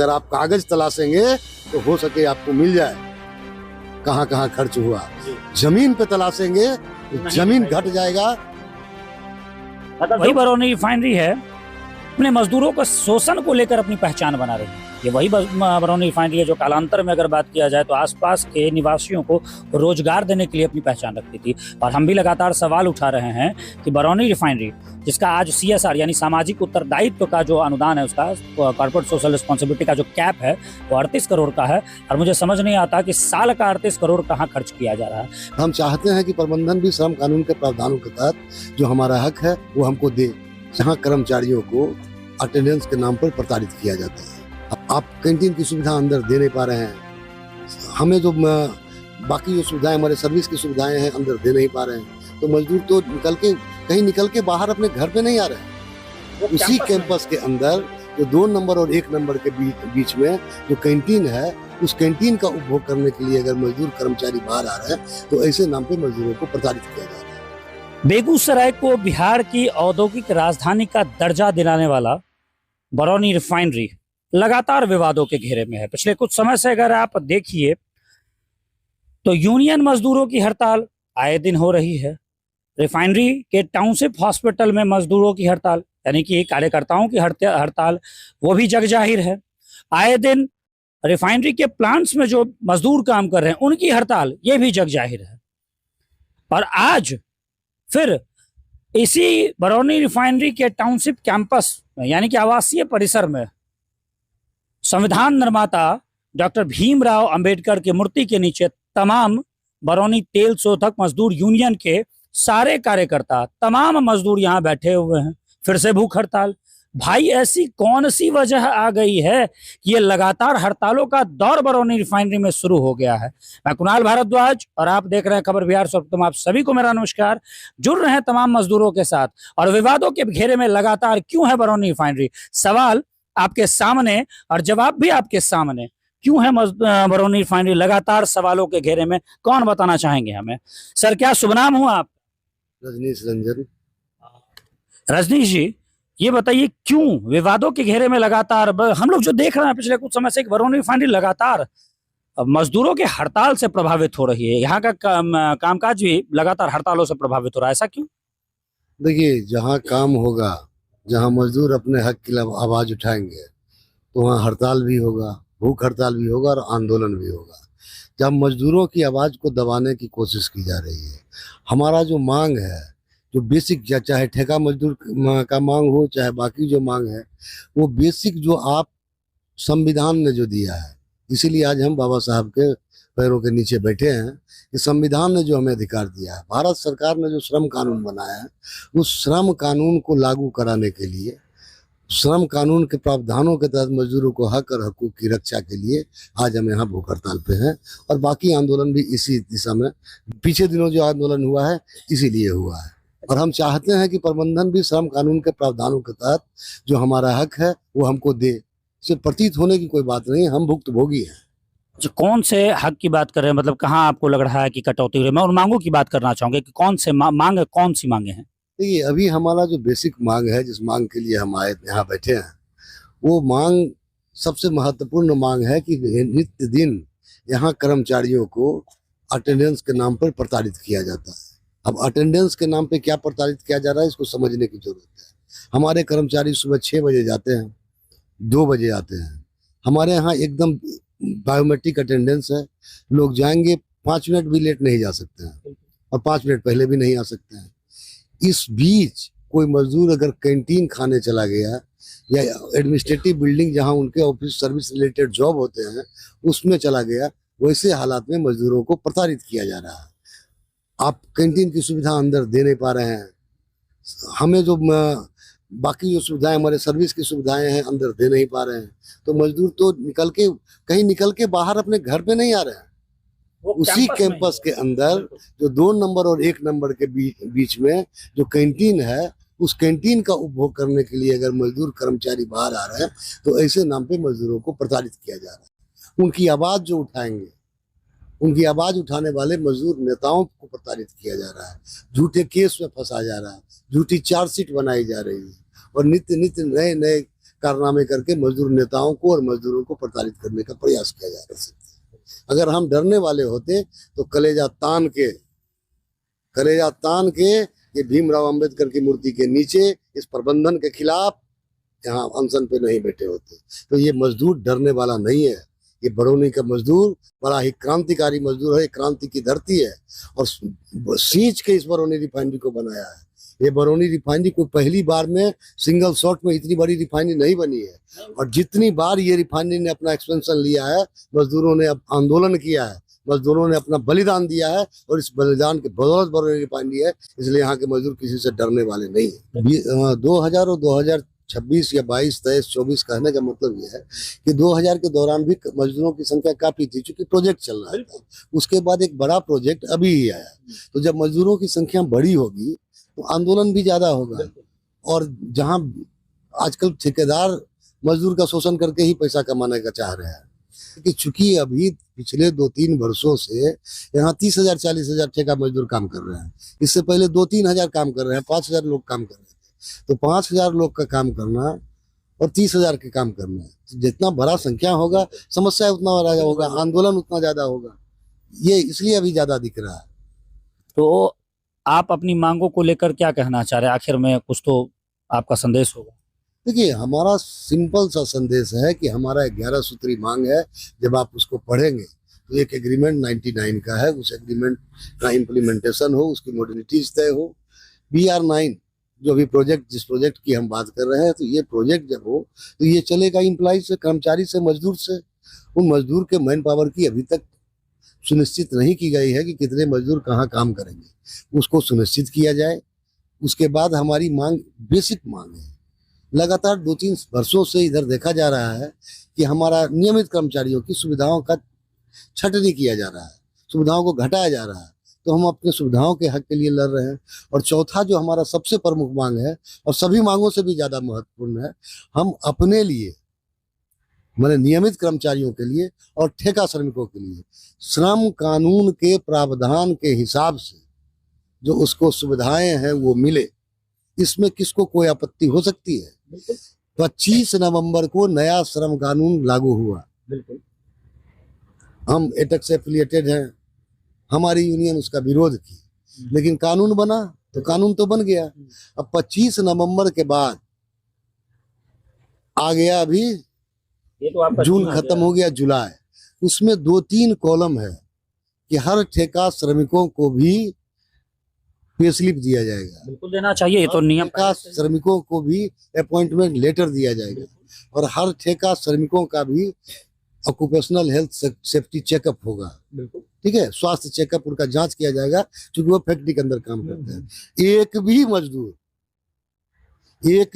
अगर आप कागज तलाशेंगे तो हो सके आपको मिल जाए कहाँ कहाँ खर्च हुआ। जमीन पे तलाशेंगे तो जमीन घट जाएगा। वही बरौनी रिफाइनरी है, अपने मजदूरों का शोषण को लेकर अपनी पहचान बना रही है। ये वही बरौनी रिफाइनरी है जो कालांतर में अगर बात किया जाए तो आसपास के निवासियों को रोजगार देने के लिए अपनी पहचान रखती थी। और हम भी लगातार सवाल उठा रहे हैं कि बरौनी रिफाइनरी जिसका आज CSR यानी सामाजिक उत्तरदायित्व का जो अनुदान है, उसका कॉर्पोरेट सोशल रिस्पॉन्सिबिलिटी का जो कैप है वो 38 करोड़ का है, और मुझे समझ नहीं आता कि साल का 38 करोड़ कहाँ खर्च किया जा रहा है। हम चाहते हैं कि प्रबंधन भी श्रम कानून के प्रावधानों के तहत जो हमारा हक है वो हमको दे। जहाँ कर्मचारियों को अटेंडेंस के नाम पर प्रताड़ित किया जाता है। आप कैंटीन की सुविधा अंदर दे नहीं पा रहे हैं, हमें जो बाकी जो सुविधाएं हमारे सर्विस की सुविधाएं हैं अंदर दे नहीं पा रहे हैं, तो मजदूर तो कहीं निकल के बाहर अपने घर पे नहीं आ रहे हैं। उसी कैंपस के अंदर जो 2 नंबर और 1 नंबर के बीच में जो कैंटीन है, उस कैंटीन का उपभोग करने के लिए अगर मजदूर कर्मचारी बाहर आ रहे हैं तो ऐसे नाम पे मजदूरों को प्रताड़ित किया जा रहा है। बेगूसराय को बिहार की औद्योगिक राजधानी का दर्जा दिलाने वाला बरौनी रिफाइनरी लगातार विवादों के घेरे में है। पिछले कुछ समय से अगर आप देखिए तो यूनियन मजदूरों की हड़ताल आए दिन हो रही है। रिफाइनरी के टाउनशिप हॉस्पिटल में मजदूरों की हड़ताल यानी कि कार्यकर्ताओं की हड़ताल वो भी जग जाहिर है। आए दिन रिफाइनरी के प्लांट्स में जो मजदूर काम कर रहे हैं उनकी हड़ताल ये भी जग जाहिर है। और आज फिर इसी बरौनी रिफाइनरी के टाउनशिप कैंपस में यानी कि आवासीय परिसर में संविधान निर्माता डॉक्टर भीमराव अंबेडकर की मूर्ति के नीचे तमाम बरौनी तेल शोधक मजदूर यूनियन के सारे कार्यकर्ता, तमाम मजदूर यहाँ बैठे हुए हैं। फिर से भूख हड़ताल। भाई ऐसी कौन सी वजह आ गई है कि ये लगातार हड़तालों का दौर बरौनी रिफाइनरी में शुरू हो गया है। मैं कुणाल भारद्वाज और आप देख रहे हैं खबर बिहार। सर्वप्रथम आप सभी को मेरा नमस्कार। जुड़ रहे हैं तमाम मजदूरों के साथ और विवादों के घेरे में लगातार क्यों है बरौनी रिफाइनरी। सवाल आपके सामने और जवाब भी आपके सामने। क्यों है बरौनी रिफाइनरी लगातार सवालों के घेरे में, कौन बताना चाहेंगे हमें? सर क्या शुभ नाम हुआ आप? रजनीश रंजन। रजनीश जी ये बताइए क्यों विवादों के घेरे में लगातार हम लोग जो देख रहे हैं पिछले कुछ समय से बरौनी रिफाइनरी लगातार मजदूरों के हड़ताल से प्रभावित हो रही है। यहाँ का कामकाज भी लगातार हड़तालों से प्रभावित हो रहा है, ऐसा क्यों? देखिए, जहाँ काम होगा, जहाँ मजदूर अपने हक के लिए आवाज उठाएंगे तो वहाँ हड़ताल भी होगा, भूख हड़ताल भी होगा और आंदोलन भी होगा। जब मजदूरों की आवाज को दबाने की कोशिश की जा रही है, हमारा जो मांग है, जो बेसिक, चाहे ठेका मजदूर का मांग हो चाहे बाकी जो मांग है, वो बेसिक जो आप संविधान ने जो दिया है, इसीलिए आज हम बाबा साहब के पैरों के नीचे बैठे हैं कि संविधान ने जो हमें अधिकार दिया है, भारत सरकार ने जो श्रम कानून बनाया है, उस श्रम कानून को लागू कराने के लिए, श्रम कानून के प्रावधानों के तहत मजदूरों को हक और हकूक की रक्षा के लिए आज हम यहाँ भूख हड़ताल पे हैं। और बाकी आंदोलन भी इसी दिशा में, पीछे दिनों जो आंदोलन हुआ है इसीलिए हुआ है। और हम चाहते हैं कि प्रबंधन भी श्रम कानून के प्रावधानों के तहत जो हमारा हक है वो हमको दे। इससे प्रतीत होने की कोई बात नहीं, हम भुक्तभोगी हैं। जो कौन से हक की बात कर रहे हैं, मतलब कहाँ आपको लग रहा है कि कटौती हो रही है? मैं उन मांगों की बात करना चाहूंगा कि कौन से मांग, कौन सी मांगे हैं? देखिए, अभी हमारा जो बेसिक मांग है, जिस मांग के लिए हम आए यहाँ बैठे हैं, वो मांग सबसे महत्वपूर्ण मांग है कि नित्य दिन यहाँ कर्मचारियों को अटेंडेंस के नाम पर प्रताड़ित किया जाता है। अब अटेंडेंस के नाम पे क्या प्रताड़ित किया जा रहा है, इसको समझने की जरूरत है। हमारे कर्मचारी सुबह 6 बजे जाते हैं, 2 बजे आते हैं। हमारे यहाँ एकदम बायोमेट्रिक अटेंडेंस है। लोग जाएंगे 5 मिनट भी लेट नहीं जा सकते हैं और 5 मिनट पहले भी नहीं आ सकते हैं। इस बीच कोई मजदूर अगर कैंटीन खाने चला गया या एडमिनिस्ट्रेटिव बिल्डिंग जहाँ उनके ऑफिस सर्विस रिलेटेड जॉब होते हैं उसमें चला गया, वैसे हालात में मजदूरों को प्रताड़ित किया जा रहा है। आप कैंटीन की सुविधा अंदर दे नहीं पा रहे हैं, हमें जो बाकी जो सुविधाएं हमारे सर्विस की सुविधाएं हैं अंदर दे नहीं पा रहे हैं, तो मजदूर तो कहीं निकल के बाहर अपने घर पे नहीं आ रहे हैं। उसी कैंपस के अंदर जो 2 नंबर और 1 नंबर के बीच में जो कैंटीन है, उस कैंटीन का उपभोग करने के लिए अगर मजदूर कर्मचारी बाहर आ रहे हैं तो ऐसे नाम पे मजदूरों को प्रताड़ित किया जा रहा है। उनकी आवाज जो उठाएंगे, उनकी आवाज उठाने वाले मजदूर नेताओं को प्रताड़ित किया जा रहा है, झूठे केस में फंसा जा रहा है, झूठी चार्जशीट बनाई जा रही है और नित्य नित्य नए नए कारनामे करके मजदूर नेताओं को और मजदूरों को प्रताड़ित करने का प्रयास किया जा रहा है। अगर हम डरने वाले होते तो कलेजा तान के ये भीमराव अंबेडकर की मूर्ति के नीचे इस प्रबंधन के खिलाफ यहाँ अनशन पे नहीं बैठे होते। तो ये मजदूर डरने वाला नहीं है। ये बरौनी का मजदूर बड़ा ही क्रांतिकारी मजदूर है, क्रांति की धरती है और सींच के इस बरौनी रिफाइनरी को बनाया है। ये बरौनी रिफाइनरी को पहली बार में सिंगल शॉट में इतनी बड़ी रिफाइनरी नहीं बनी है और जितनी बार ये रिफाइनरी ने अपना एक्सपेंशन लिया है, मजदूरों ने अब आंदोलन किया है, मजदूरों ने अपना बलिदान दिया है और इस बलिदान के बदौलत बरौनी रिफाइनरी है। इसलिए यहाँ के मजदूर किसी से डरने वाले नहीं है। 2000 और 2026 या 22, 23, 24 कहने का मतलब ये है कि 2000 के दौरान भी मजदूरों की संख्या काफी थी, क्योंकि प्रोजेक्ट चल रहा था। उसके बाद एक बड़ा प्रोजेक्ट अभी ही आया, तो जब मजदूरों की संख्या बड़ी होगी तो आंदोलन भी ज्यादा होगा। और जहाँ आजकल ठेकेदार मजदूर का शोषण करके ही पैसा कमाने का चाह रहे हैं, कि चूंकि अभी पिछले 2-3 वर्षों से यहाँ 30,000 40,000 ठेका मजदूर काम कर रहे हैं। इससे पहले 2-3 हजार काम कर रहे हैं, 5,000 लोग काम कर रहे थे। तो 5,000 लोग का काम करना और 30,000 के काम करना, तो जितना बड़ा संख्या होगा समस्या उतना बड़ा होगा, आंदोलन उतना ज्यादा होगा। ये इसलिए अभी ज्यादा दिख रहा है। तो आप अपनी मांगों को लेकर क्या कहना चाह रहे हैं? आखिर में कुछ तो आपका संदेश होगा। देखिए, हमारा सिंपल सा संदेश है कि हमारा 11 सूत्री मांग है। जब आप उसको पढ़ेंगे तो एक एग्रीमेंट 99 का है, उस एग्रीमेंट का इम्प्लीमेंटेशन हो, उसकी मॉडलिटीज तय हो। BR9 जो भी प्रोजेक्ट, जिस प्रोजेक्ट की हम बात कर रहे हैं, तो ये प्रोजेक्ट जब हो तो ये चलेगा एम्प्लॉय से, कर्मचारी से, मजदूर से। उन मजदूर के मैन पावर की अभी तक सुनिश्चित नहीं की गई है कि कितने मजदूर कहाँ काम करेंगे, उसको सुनिश्चित किया जाए। उसके बाद हमारी मांग, बेसिक मांग है, लगातार 2-3 वर्षों से इधर देखा जा रहा है कि हमारा नियमित कर्मचारियों की सुविधाओं का छटनी किया जा रहा है, सुविधाओं को घटाया जा रहा है। तो हम अपने सुविधाओं के हक के लिए लड़ रहे हैं। और चौथा जो हमारा सबसे प्रमुख मांग है और सभी मांगों से भी ज्यादा महत्वपूर्ण है, हम अपने लिए, मैंने नियमित कर्मचारियों के लिए और ठेका श्रमिकों के लिए श्रम कानून के प्रावधान के हिसाब से जो उसको सुविधाएं हैं वो मिले। इसमें किसको कोई आपत्ति हो सकती है? 25 नवंबर को नया श्रम कानून लागू हुआ। हम एटक से एफिलिएटेड हैं, हमारी यूनियन उसका विरोध की, लेकिन कानून बना तो कानून तो बन गया। अब 25 नवंबर के बाद आ गया, अभी ये तो आपका जून खत्म हो गया, जुलाई। उसमें 2-3 कॉलम है कि हर ठेका श्रमिकों को भी पे स्लिप दिया जाएगा, बिल्कुल देना चाहिए, ये तो नियम ठेका श्रमिकों को भी अपॉइंटमेंट लेटर दिया जाएगा और हर ठेका श्रमिकों का भी ऑक्यूपेशनल हेल्थ सेफ्टी चेकअप होगा। ठीक है, स्वास्थ्य चेकअप, उनका जांच किया जाएगा, क्योंकि वो फैक्ट्री के अंदर काम करते हैं। एक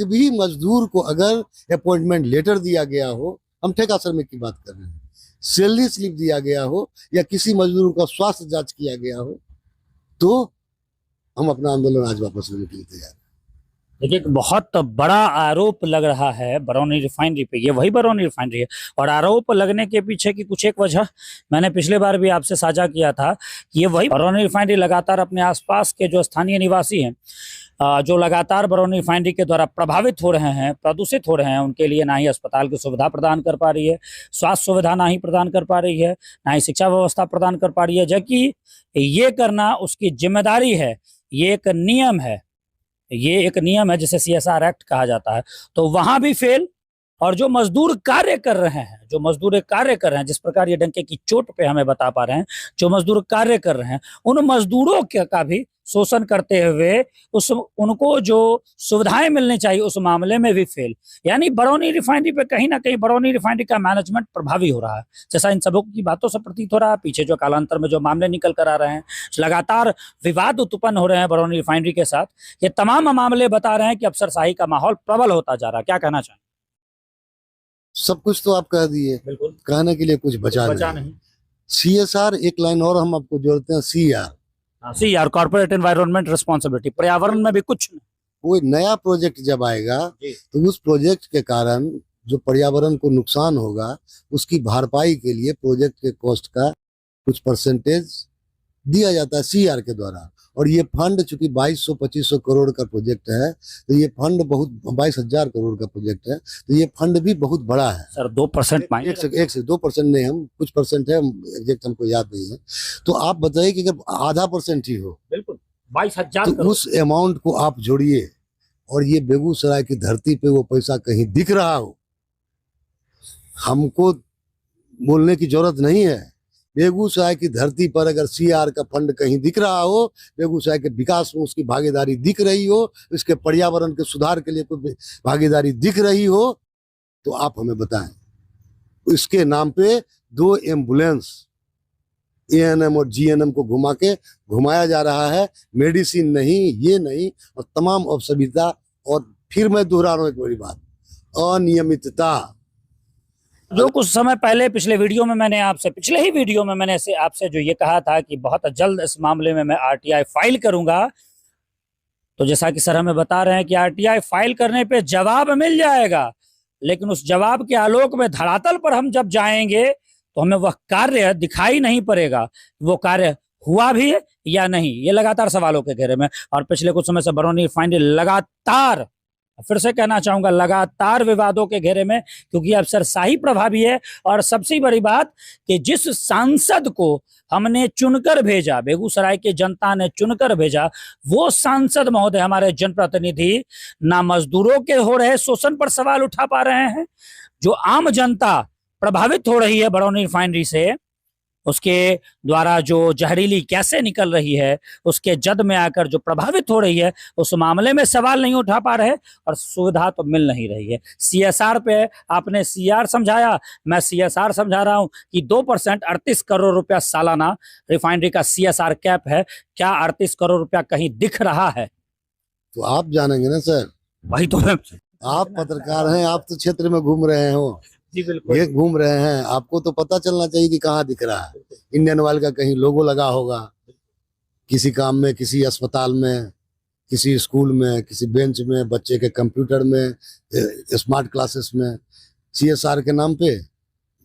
भी मजदूर को अगर अपॉइंटमेंट लेटर दिया गया हो, हम ठेका श्रमिक की बात कर रहे हैं, सैलरी स्लिप दिया गया हो या किसी मजदूर का स्वास्थ्य जांच किया गया हो, तो हम अपना आंदोलन आज वापस लेने के लिए तैयार हैं। देखिए, एक बहुत बड़ा आरोप लग रहा है बरौनी रिफाइनरी पे। ये वही बरौनी रिफाइनरी है और आरोप लगने के पीछे की कुछ एक वजह मैंने पिछले बार भी आपसे साझा किया था कि ये वही बरौनी रिफाइनरी लगातार अपने आसपास के जो स्थानीय निवासी हैं, जो लगातार बरौनी रिफाइनरी के द्वारा प्रभावित हो रहे हैं, प्रदूषित हो रहे हैं, उनके लिए ना ही अस्पताल की सुविधा प्रदान कर पा रही है, स्वास्थ्य सुविधा ना ही प्रदान कर पा रही है, ना ही शिक्षा व्यवस्था प्रदान कर पा रही है। जबकि ये करना उसकी जिम्मेदारी है, ये एक नियम है, ये एक नियम है जिसे CSR एक्ट कहा जाता है। तो वहां भी फेल। और जो मजदूर कार्य कर रहे हैं, जिस प्रकार ये डंके की चोट पे हमें बता पा रहे हैं, जो मजदूर कार्य कर रहे हैं, उन मजदूरों का भी शोषण करते हुए उनको जो सुविधाएं मिलनी चाहिए उस मामले में भी फेल। यानी बरौनी रिफाइनरी पे कहीं ना कहीं बरौनी रिफाइनरी का मैनेजमेंट प्रभावी हो रहा है, जैसा इन सबों की बातों से प्रतीत हो रहा है। पीछे जो कालांतर में जो मामले निकल कर आ रहे हैं, लगातार विवाद उत्पन्न हो रहे हैं बरौनी रिफाइनरी के साथ, ये तमाम मामले बता रहे हैं कि अफसरशाही का माहौल प्रबल होता जा रहा है। क्या कहना चाहें? सब कुछ तो आप कह दिए, बिल्कुल, कहने के लिए कुछ बचा नहीं। CSR, एक लाइन और हम आपको जोड़ते हैं, CR, कॉर्पोरेट एनवायरनमेंट रिस्पॉन्सिबिलिटी। पर्यावरण में भी कुछ नहीं। कोई नया प्रोजेक्ट जब आएगा तो उस प्रोजेक्ट के कारण जो पर्यावरण को नुकसान होगा, उसकी भरपाई के लिए प्रोजेक्ट के कॉस्ट का कुछ परसेंटेज दिया जाता है CR के द्वारा, और ये फंड चूंकि 2200-2500 करोड़ का प्रोजेक्ट है, तो ये फंड बहुत 22,000 करोड़ का प्रोजेक्ट है, तो ये फंड भी बहुत बड़ा है। सर 2% एक से 2% नहीं, हम कुछ परसेंट है, एग्जैक्ट हमको याद नहीं है। तो आप बताइए कि अगर आधा % ही हो, बिल्कुल 22,000 तो करोड़। उस अमाउंट को आप जोड़िए, और ये बेगूसराय की धरती पे वो पैसा कहीं दिख रहा हो, हमको बोलने की जरूरत नहीं है। बेगूसराय की धरती पर अगर सीआर का फंड कहीं दिख रहा हो, बेगूसराय के विकास में उसकी भागीदारी दिख रही हो, इसके पर्यावरण के सुधार के लिए कोई भागीदारी दिख रही हो, तो आप हमें बताएं। इसके नाम पे 2 एम्बुलेंस एएनएम और जीएनएम को घुमाया जा रहा है, मेडिसिन नहीं, ये नहीं, और तमाम असुविधा। और फिर मैं दोहरा रहा हूं एक बड़ी बात, अनियमितता। जो कुछ समय पहले पिछले ही वीडियो में मैंने आपसे जो ये कहा था कि बहुत जल्द इस मामले में मैं आरटीआई फाइल करूंगा, तो जैसा कि सर हमें बता रहे हैं कि आरटीआई फाइल करने पे जवाब मिल जाएगा, लेकिन उस जवाब के आलोक में धरातल पर हम जब जाएंगे तो हमें वह कार्य दिखाई नहीं पड़ेगा, वो कार्य हुआ भी है या नहीं। ये लगातार सवालों के घेरे में, और पिछले कुछ समय से बरौनी रिफाइनरी लगातार, फिर से कहना चाहूंगा, लगातार विवादों के घेरे में, क्योंकि अफसरशाही प्रभावी है। और सबसे बड़ी बात कि जिस सांसद को हमने चुनकर भेजा, बेगूसराय के जनता ने चुनकर भेजा, वो सांसद महोदय, हमारे जनप्रतिनिधि, ना मजदूरों के हो रहे शोषण पर सवाल उठा पा रहे हैं। जो आम जनता प्रभावित हो रही है बरौनी रिफाइनरी से, उसके द्वारा जो जहरीली गैसें निकल रही है, उसके जद में आकर जो प्रभावित हो रही है, उस मामले में सवाल नहीं उठा पा रहे, और सुविधा तो मिल नहीं रही है। सीएसआर पे आपने सीआर समझाया, मैं सीएसआर समझा रहा हूं कि 2% 38 करोड़ रुपया सालाना रिफाइनरी का सीएसआर कैप है। क्या 38 करोड़ रुपया कहीं दिख रहा है? तो आप जानेंगे ना सर, वही तो आप पत्रकार हैं, आप तो क्षेत्र में घूम रहे हो, जी बिल्कुल, ये घूम रहे हैं, आपको तो पता चलना चाहिए कि कहाँ दिख रहा है। इंडियन ऑयल का कहीं लोगो लगा होगा, किसी काम में, किसी अस्पताल में, किसी स्कूल में, किसी बेंच में, बच्चे के कंप्यूटर में, स्मार्ट क्लासेस में। सीएसआर के नाम पे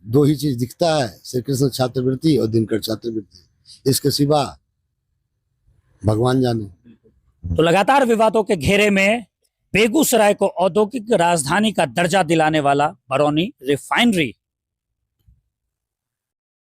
2 ही चीज दिखता है, श्री कृष्ण छात्रवृत्ति और दिनकर छात्रवृत्ति। इसके सिवा भगवान जाने। तो लगातार विवादों के घेरे में बेगूसराय को औद्योगिक राजधानी का दर्जा दिलाने वाला बरौनी रिफाइनरी